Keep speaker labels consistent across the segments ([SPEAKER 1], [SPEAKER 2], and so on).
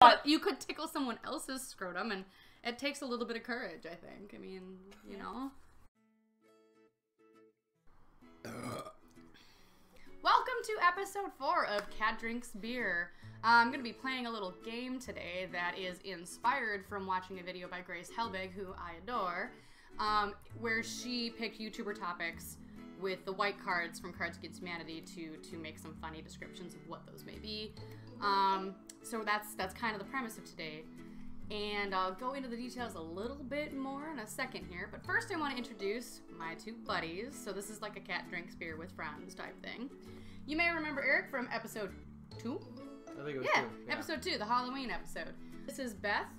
[SPEAKER 1] But you could tickle someone else's scrotum, and it takes a little bit of courage, I think. I mean, you know. Welcome to episode 4 of Cat Drinks Beer. I'm going to be playing a little game today that is inspired from watching a video by Grace Helbig, who I adore, where she picked YouTuber topics with the white cards from Cards Against Humanity to make some funny descriptions of what those may be. So that's kind of the premise of today. And I'll go into the details a little bit more in a second here. But first I want to introduce my two buddies. So this is like a Cat Drinks Beer with friends type thing. You may remember Eric from episode 2?
[SPEAKER 2] I think it was 2. Yeah,
[SPEAKER 1] episode 2, the Halloween episode. This is Beth.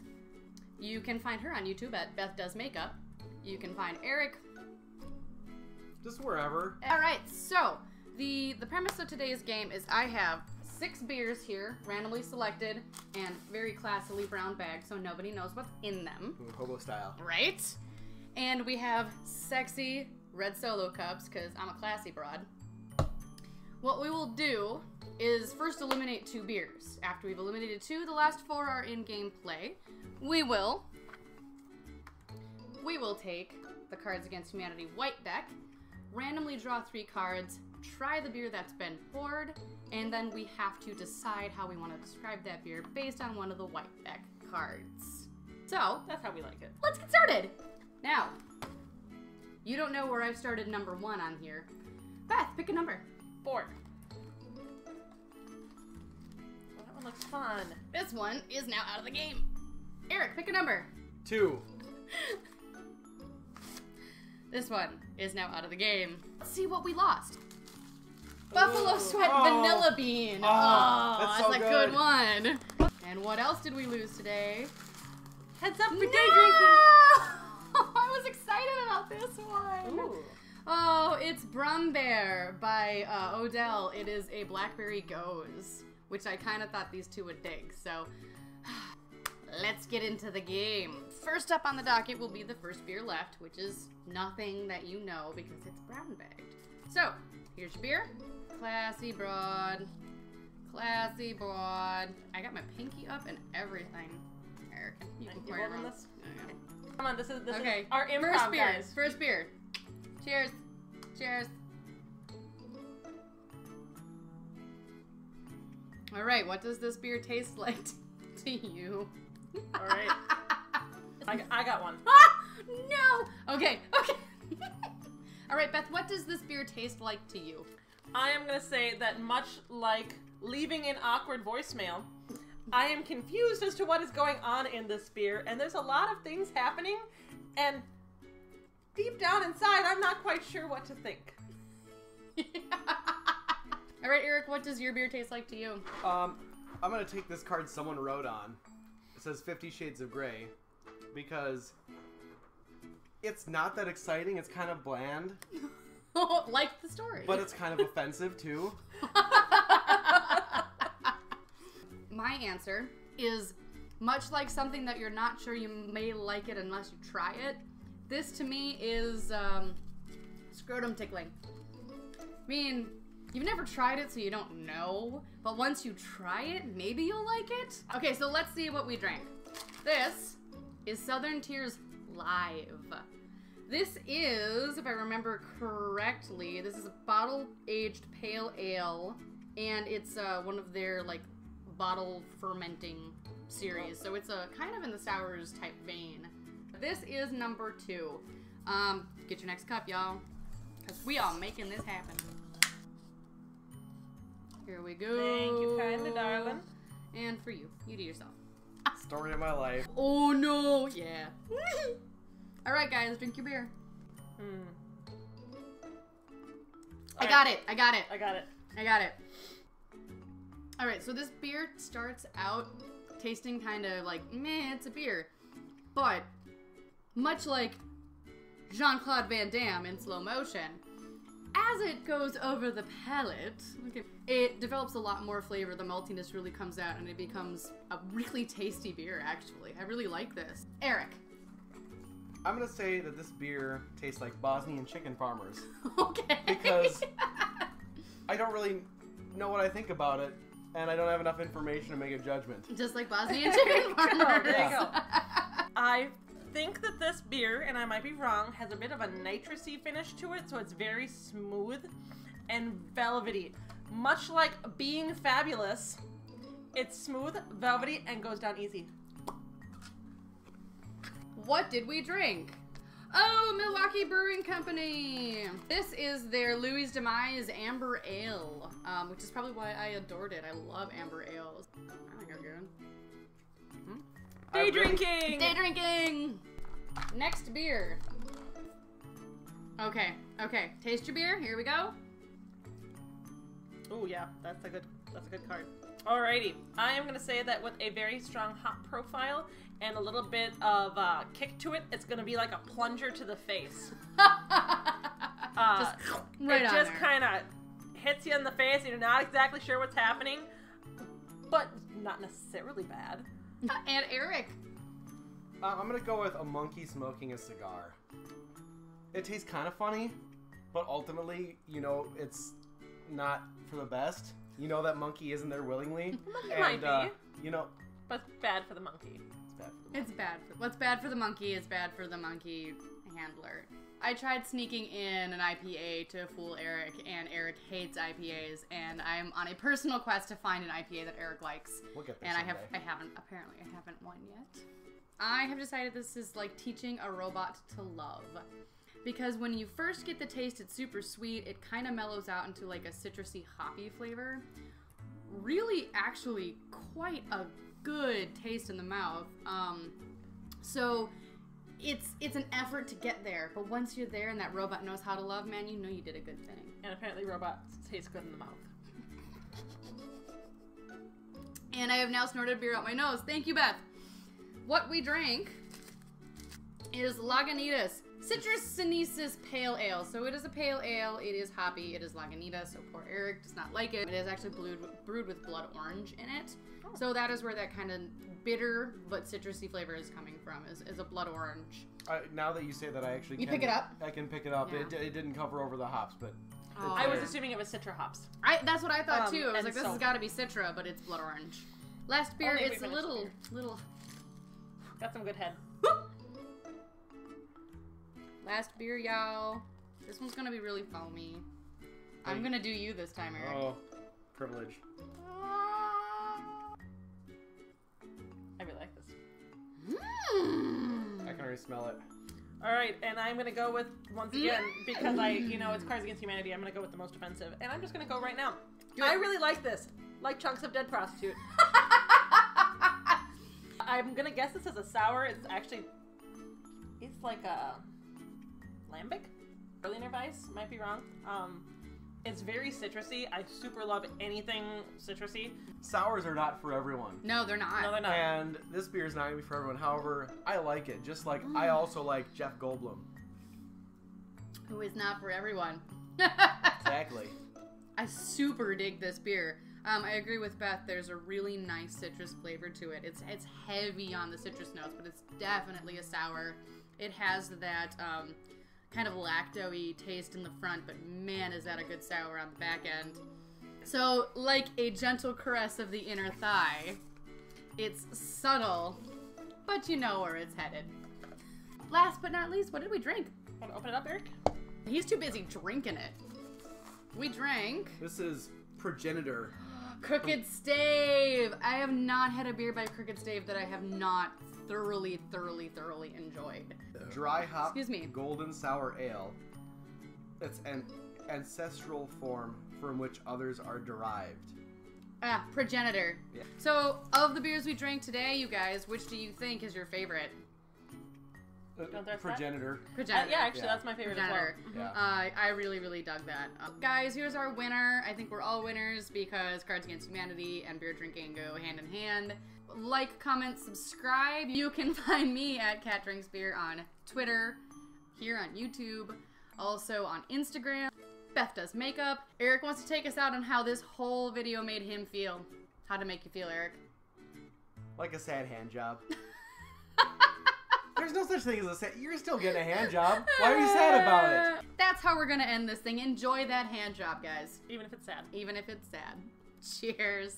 [SPEAKER 1] You can find her on YouTube at Beth Does Makeup. You can find Eric
[SPEAKER 2] just wherever.
[SPEAKER 1] Alright, so the premise of today's game is I have 6 beers here, randomly selected, and very classily brown bagged so nobody knows what's in them.
[SPEAKER 2] Ooh, hobo style.
[SPEAKER 1] Right? And we have sexy red Solo cups, because I'm a classy broad. What we will do is first eliminate 2 beers. After we've eliminated 2, the last 4 are in-game play. We will take the Cards Against Humanity white deck, randomly draw 3 cards, try the beer that's been poured, and then we have to decide how we want to describe that beer based on one of the white deck cards. So,
[SPEAKER 3] that's how we like it.
[SPEAKER 1] Let's get started! Now, you don't know where I've started number 1 on here. Beth, pick a number.
[SPEAKER 3] 4. Well, that one looks fun.
[SPEAKER 1] This one is now out of the game. Eric, pick a number.
[SPEAKER 2] 2.
[SPEAKER 1] This one is now out of the game. Let's see what we lost. Buffalo Sweat Vanilla Bean. That's
[SPEAKER 2] so
[SPEAKER 1] a good one. And what else did we lose today?
[SPEAKER 3] Heads up for day
[SPEAKER 1] drinking. I was excited about this one.
[SPEAKER 3] Ooh.
[SPEAKER 1] Oh, it's Brumbear by Odell. It is a Blackberry Goes, which I kind of thought these two would dig. So let's get into the game. First up on the docket will be the first beer left, which is nothing that you know because it's brown bagged. So here's your beer. Classy broad. Classy broad. I got my pinky up and everything. Eric, you can pour your own.
[SPEAKER 3] This? Okay. Come on, this is
[SPEAKER 1] okay.
[SPEAKER 3] Our improv,
[SPEAKER 1] first beer.
[SPEAKER 3] guys.
[SPEAKER 1] First beer. Cheers. Cheers. All right, what does this beer taste like to you?
[SPEAKER 3] All right. I got one.
[SPEAKER 1] No. Okay. All right, Beth, what does this beer taste like to you?
[SPEAKER 3] I am going to say that much like leaving an awkward voicemail, I am confused as to what is going on in this beer, and there's a lot of things happening, and deep down inside, I'm not quite sure what to think.
[SPEAKER 1] All right, Eric, what does your beer taste like to you?
[SPEAKER 2] I'm going to take this card someone wrote on. It says 50 Shades of Grey, because it's not that exciting. It's kind of bland.
[SPEAKER 1] Like the story.
[SPEAKER 2] But it's kind of offensive, too.
[SPEAKER 1] My answer is much like something that you're not sure you may like it unless you try it. This to me is scrotum tickling. I mean, you've never tried it so you don't know, but once you try it, maybe you'll like it. Okay, so let's see what we drank. This is Southern Tier's Live. This is, if I remember correctly, this is a bottle-aged pale ale, and it's one of their, like, bottle fermenting series, so it's a kind of in the sours type vein. This is number 2. Get your next cup, y'all, because we are making this happen. Here we go.
[SPEAKER 3] Thank you kindly, darling.
[SPEAKER 1] And for you. You do yourself.
[SPEAKER 2] Story of my life.
[SPEAKER 1] Oh, no. Yeah. All right, guys, drink your beer. I got it.
[SPEAKER 3] I got it.
[SPEAKER 1] All right, so this beer starts out tasting kind of like, meh, it's a beer. But much like Jean-Claude Van Damme in slow motion, as it goes over the palate, it develops a lot more flavor. The maltiness really comes out, and it becomes a really tasty beer, actually. I really like this. Eric.
[SPEAKER 2] I'm going to say that this beer tastes like Bosnian chicken farmers.
[SPEAKER 1] Okay.
[SPEAKER 2] Because I don't really know what I think about it. and I don't have enough information to make a judgment.
[SPEAKER 1] Just like Bosnian chicken farmers.
[SPEAKER 3] There you go. I think that this beer, and I might be wrong, has a bit of a nitrous-y finish to it, so it's very smooth and velvety. Much like Being Fabulous, it's smooth, velvety, and goes down easy.
[SPEAKER 1] What did we drink? Oh, Milwaukee Brewing Company. This is their Louis Demise Amber Ale, which is probably why I adored it. I love amber ales. I think they're good.
[SPEAKER 3] Day drinking!
[SPEAKER 1] Day drinking! Next beer. Okay. Taste your beer. Here we go.
[SPEAKER 3] Oh yeah, that's a good card. Alrighty, I am gonna say that with a very strong hop profile and a little bit of kick to it, it's gonna be like a plunger to the face.
[SPEAKER 1] Just right
[SPEAKER 3] it
[SPEAKER 1] on
[SPEAKER 3] just
[SPEAKER 1] there.
[SPEAKER 3] kind of hits you in the face, and you're not exactly sure what's happening, but not necessarily bad.
[SPEAKER 1] And Eric.
[SPEAKER 2] I'm gonna go with a monkey smoking a cigar. It tastes kind of funny, but ultimately, you know, it's not for the best. You know that monkey isn't there willingly.
[SPEAKER 3] Monkey might be,
[SPEAKER 2] you know,
[SPEAKER 3] but bad for the monkey.
[SPEAKER 2] it's bad for the monkey.
[SPEAKER 1] It's bad. What's bad for the monkey is bad for the monkey handler. I tried sneaking in an IPA to fool Eric, and Eric hates IPAs, and I'm on a personal quest to find an IPA that Eric likes.
[SPEAKER 2] We'll get there
[SPEAKER 1] And
[SPEAKER 2] someday.
[SPEAKER 1] I haven't won yet. I have decided this is like teaching a robot to love. Because when you first get the taste, it's super sweet. It kind of mellows out into like a citrusy, hoppy flavor. Really, actually, quite a good taste in the mouth. So it's an effort to get there. But once you're there and that robot knows how to love, man, you know you did a good thing.
[SPEAKER 3] And apparently robots taste good in the mouth.
[SPEAKER 1] And I have now snorted beer out my nose. Thank you, Beth. What we drank is Lagunitas Citrus Sinensis Pale Ale. So it is a pale ale. It is hoppy. It is Lagunitas. So poor Eric does not like it. It is actually brewed with blood orange in it.
[SPEAKER 3] Oh.
[SPEAKER 1] So that is where that kind of bitter but citrusy flavor is coming from. Is a blood orange.
[SPEAKER 2] Now that you say that, I actually
[SPEAKER 1] You
[SPEAKER 2] can
[SPEAKER 1] pick it up?
[SPEAKER 2] I can pick it up.
[SPEAKER 1] Yeah.
[SPEAKER 2] It didn't cover over the hops, but
[SPEAKER 1] Oh.
[SPEAKER 3] I was
[SPEAKER 2] there.
[SPEAKER 3] assuming it was Citra hops.
[SPEAKER 1] That's what I thought too. I was
[SPEAKER 3] and
[SPEAKER 1] like, this
[SPEAKER 3] so-
[SPEAKER 1] has got to be Citra, but it's blood orange. Last beer,
[SPEAKER 3] Only if we
[SPEAKER 1] it's a
[SPEAKER 3] finish the
[SPEAKER 1] little.
[SPEAKER 3] Got some good head.
[SPEAKER 1] Last beer, y'all. This one's gonna be really foamy. I'm
[SPEAKER 2] Hey.
[SPEAKER 1] gonna do you this time, Eric.
[SPEAKER 2] Oh, privilege.
[SPEAKER 3] I really like this.
[SPEAKER 1] Mm.
[SPEAKER 2] I can already smell it.
[SPEAKER 3] All right, and I'm gonna go with once again because it's Cards Against Humanity. I'm gonna go with the most offensive, and I'm just gonna go right now.
[SPEAKER 1] Do
[SPEAKER 3] I
[SPEAKER 1] it.
[SPEAKER 3] really like this, like chunks of dead prostitute. I'm gonna guess this is a sour. It's like a lambic, Berliner Weiss. Might be wrong. It's very citrusy. I super love anything citrusy.
[SPEAKER 2] Sours are not for everyone.
[SPEAKER 1] No, they're not.
[SPEAKER 3] No, they're not.
[SPEAKER 2] And this beer is not going to be for everyone. However, I like it. Just like I also like Jeff Goldblum.
[SPEAKER 1] Who is not for everyone.
[SPEAKER 2] Exactly.
[SPEAKER 1] I super dig this beer. I agree with Beth. There's a really nice citrus flavor to it. It's heavy on the citrus notes, but it's definitely a sour. It has that kind of lacto-y taste in the front, but man, is that a good sour on the back end. So, like a gentle caress of the inner thigh, it's subtle, but you know where it's headed. Last but not least, what did we drink?
[SPEAKER 3] Want to open it up, Eric?
[SPEAKER 1] He's too busy drinking it. We drank
[SPEAKER 2] This is Progenitor.
[SPEAKER 1] Crooked Stave. I have not had a beer by Crooked Stave that I have not thoroughly enjoyed.
[SPEAKER 2] Dry hop
[SPEAKER 1] Excuse me.
[SPEAKER 2] golden sour ale. It's an ancestral form from which others are derived.
[SPEAKER 1] Progenitor.
[SPEAKER 2] Yeah.
[SPEAKER 1] So, of the beers we drank today, you guys, which do you think is your favorite?
[SPEAKER 3] Don't that's
[SPEAKER 2] Progenitor.
[SPEAKER 1] Progenitor.
[SPEAKER 3] Yeah, actually,
[SPEAKER 2] Yeah.
[SPEAKER 3] that's my favorite as well.
[SPEAKER 1] Progenitor.
[SPEAKER 2] Yeah.
[SPEAKER 1] I really dug that. Guys, here's our winner. I think we're all winners because Cards Against Humanity and beer drinking go hand in hand. Like, comment, subscribe. You can find me at Cat Drinks Beer on Twitter, here on YouTube, also on Instagram. Beth does makeup. Eric wants to take us out on how this whole video made him feel. How to make you feel, Eric?
[SPEAKER 2] Like a sad hand job. There's no such thing as a sad... You're still getting a hand job. Why are you sad about it?
[SPEAKER 1] That's how we're gonna end this thing. Enjoy that hand job, guys.
[SPEAKER 3] Even if it's sad.
[SPEAKER 1] Even if it's sad. Cheers.